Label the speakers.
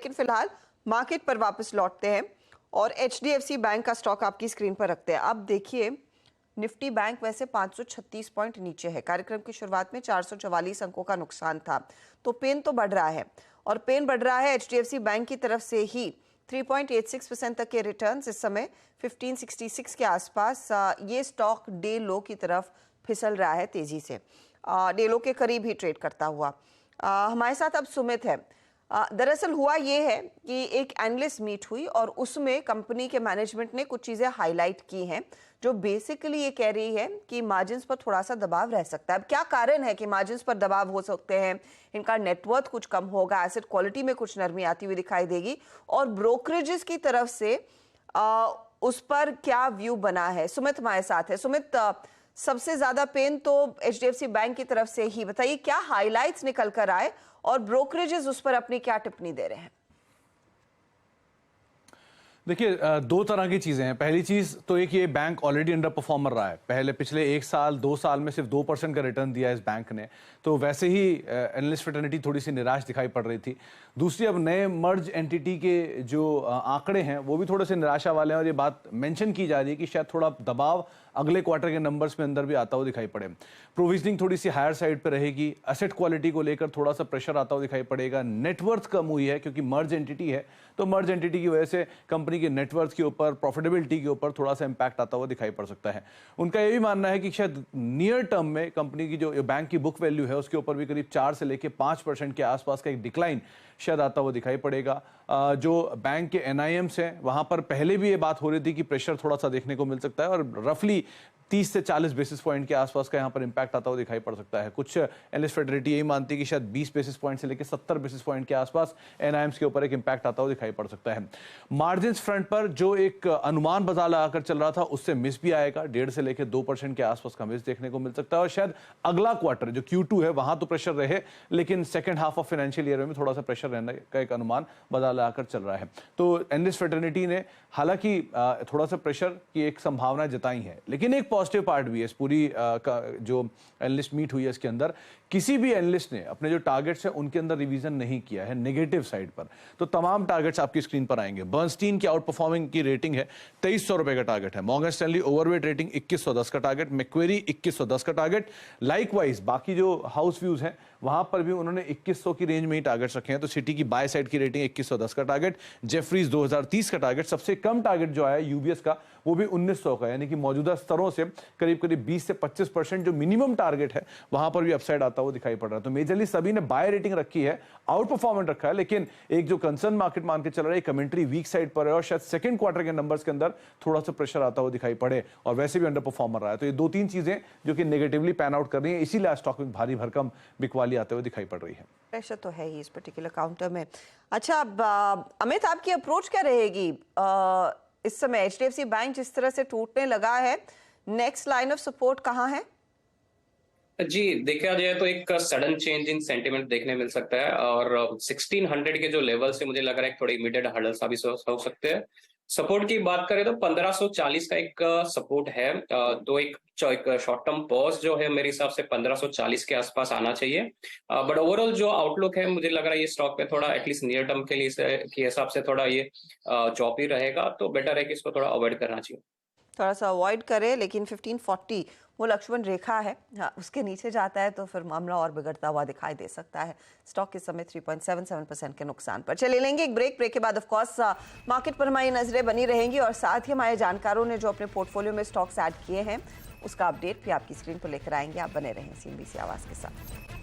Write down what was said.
Speaker 1: लेकिन फिलहाल मार्केट पर वापस लौटते हैं और एचडीएफसी बैंक का स्टॉक आपकी स्क्रीन पर रखते हैं। अब देखिए, निफ्टी बैंक वैसे 536 पॉइंट नीचे है। कार्यक्रम की शुरुआत में 444 अंकों का नुकसान था, तो पेन तो बढ़ रहा है और पेन बढ़ रहा है एचडीएफसी बैंक की तरफ से ही। 3.86% तक के रिटर्न्स, इस समय 1566 के आसपास। ये स्टॉक डे लो की तरफ फिसल रहा है तेजी से, डे लो के करीब ही ट्रेड करता हुआ। हमारे साथ अब सुमित है। दरअसल हुआ ये है कि एक एनालिस्ट मीट हुई और उसमें कंपनी के मैनेजमेंट ने कुछ चीजें हाईलाइट की हैं जो बेसिकली ये कह रही है कि मार्जिन्स पर थोड़ा सा दबाव रह सकता है। अब क्या कारण है कि मार्जिन्स पर दबाव हो सकते हैं? इनका नेटवर्थ कुछ कम होगा, एसेट क्वालिटी में कुछ नरमी आती हुई दिखाई देगी, और ब्रोकरेजेस की तरफ से उस पर क्या व्यू बना है। सुमित हमारे साथ है। सुमित, सबसे ज्यादा पेन तो एचडीएफसी बैंक की तरफ से ही, बताइए क्या हाइलाइट्स निकल कर आए और ब्रोकरेजेस उस पर अपनी क्या टिप्पणी दे रहे हैं?
Speaker 2: देखिए, दो तरह की चीजें हैं। पहली चीज तो एक, ये बैंक ऑलरेडी अंडर परफॉर्मर रहा है। पिछले 1 साल 2 साल में सिर्फ 2% का रिटर्न दिया है इस बैंक ने, तो वैसे ही एनालिस्ट फ्रेटर्निटी थोड़ी सी निराश दिखाई पड़ रही थी। दूसरी, अब नए मर्ज एंटिटी के जो आंकड़े हैं वो भी थोड़े से निराशा वाले हैं और ये बात मेंशन की जा रही है कि शायद थोड़ा दबाव अगले क्वार्टर के नंबर्स में अंदर भी आता हुआ दिखाई पड़े। प्रोविजनिंग थोड़ी सी हायर साइड पे रहेगी, एसेट क्वालिटी को लेकर थोड़ा सा प्रेशर आता हुआ दिखाई पड़ेगा। नेटवर्थ कम हुई है क्योंकि मर्ज एंटिटी है, तो मर्ज एंटिटी की वजह से कंपनी के नेटवर्थ के ऊपर, प्रॉफिटेबिलिटी के ऊपर थोड़ा सा इंपैक्ट आता हुआ दिखाई पड़ सकता है। उनका ये भी मानना है कि शायद नियर टर्म में कंपनी की जो बैंक की बुक वैल्यू है उसके ऊपर भी करीब 4 से लेकर 5% के आसपास का एक डिक्लाइन शायद आता हुआ दिखाई पड़ेगा। जो बैंक के एनआईएम्स हैं वहां पर पहले भी ये बात हो रही थी कि प्रेशर थोड़ा सा देखने को मिल सकता है और रफली 30 से 40 बेसिस पॉइंट के आसपास का यहाँ पर इंपैक्ट आता हुआ दिखाई पड़ सकता है। कुछ एनालिस्ट फ्रेटर्निटी यही मानती है कि शायद 20 बेसिस पॉइंट से लेकर 70 बेसिस पॉइंट के आसपास एनआईएम्स के ऊपर एक इंपैक्ट आता हुआ दिखाई पड़ सकता है। मार्जिन्स फ्रंट पर जो एक अनुमान बाजार लगाकर चल रहा था उससे मिस भी आएगा, 1.5 से लेकर 2% के आसपास का मिस देखने को मिल सकता है। और शायद अगला क्वार्टर जो Q2 है वहां तो प्रेशर रहे, लेकिन second half of financial year में थोड़ा सा प्रेशर रहने का एक अनुमान बाजार लगाकर चल रहा है। तो एनालिस्ट फ्रेटर्निटी ने हालांकि थोड़ा सा प्रेशर की एक संभावना जताई है, लेकिन एक पॉजिटिव पार्ट भी है इस पूरी जो एनालिस्ट मीट हुई है इसके अंदर। किसी भी एनालिस्ट ने अपने जो टारगेट्स हैं उनके अंदर रिवीजन नहीं किया है नेगेटिव साइड पर, तो तमाम टारगेट्स आपकी स्क्रीन पर आएंगे। बर्नस्टीन की आउट परफॉर्मिंग की रेटिंग है 2300 रुपए का टारगेट है। मॉर्गन स्टैनली ओवरवेट रेटिंग 2110 का टारगेट, मैक्वेरी 2110 का टारगेट। लाइकवाइज बाकी जो हाउस व्यूज हैं वहां पर भी उन्होंने 2100 की रेंज में ही टारगेट्स रखे हैं। तो सिटी की बाय साइड की रेटिंग 2110 का टारगेट, जेफरीज 2030 का टारगेट। सबसे कम टारगेट जो आया यूबीएस का वो भी 1900 का, यानी कि मौजूदा स्तरों से करीब करीब 20 से 25% जो मिनिमम टारगेट है वहां पर भी अपसाइड आता हुआ दिखाई पड़ रहा है। तो मेजरली सभी ने बाय रेटिंग रखी है, आउट परफॉर्मेंस रखा है, लेकिन एक जो कंसर्न मार्केट मान के चल रहा है कमेंट्री वीक साइड पर है और शायद सेकंड क्वार्टर के नंबर्स के अंदर थोड़ा सा प्रेशर आता हुआ दिखाई पड़े और वैसे भी अंडर परफॉर्मर रहा है। तो ये 2-3 चीजें जो कि नेगेटिवली पैन आउट कर रही है, इसीलिए स्टॉक में भारी भरकम बिकवाली आते हुए दिखाई पड़ रही है।
Speaker 1: प्रेशर तो है ही इस पर्टिकुलर काउंटर में। अच्छा, अब अमित, आपकी अप्रोच क्या रहेगी इस समय? एचडीएफसी बैंक जिस तरह से टूटने लगा है, नेक्स्ट लाइन ऑफ सपोर्ट कहाँ है?
Speaker 3: जी, देखा जाए तो एक सडन चेंज इन सेंटिमेंट देखने मिल सकता है और 1600 के जो लेवल से मुझे लग रहा है थोड़ी इमीडिएट हर्डल सा भी हो सकते हैं। सपोर्ट की बात करें तो 1540 का एक सपोर्ट है, तो एक शॉर्ट टर्म पॉज जो है मेरे हिसाब से 1540 के आसपास आना चाहिए। बट ओवरऑल जो आउटलुक है मुझे लग रहा है ये स्टॉक पे थोड़ा एटलीस्ट नियर टर्म के लिए के हिसाब से थोड़ा ये चॉपी रहेगा, तो बेटर है कि इसको थोड़ा अवॉइड करना चाहिए।
Speaker 1: थोड़ा सा अवॉइड करे, लेकिन 1540 वो लक्ष्मण रेखा है, हाँ, उसके नीचे जाता है तो फिर मामला और बिगड़ता हुआ दिखाई दे सकता है। स्टॉक के समय 3.77% के नुकसान पर। चले लेंगे एक ब्रेक के बाद ऑफ कोर्स मार्केट पर हमारी नजरें बनी रहेंगी और साथ ही हमारे जानकारों ने जो अपने पोर्टफोलियो में स्टॉक्स ऐड किए हैं उसका अपडेट भी आपकी स्क्रीन पर लेकर आएंगे। आप बने रहें सीएनबीसी आवाज के साथ।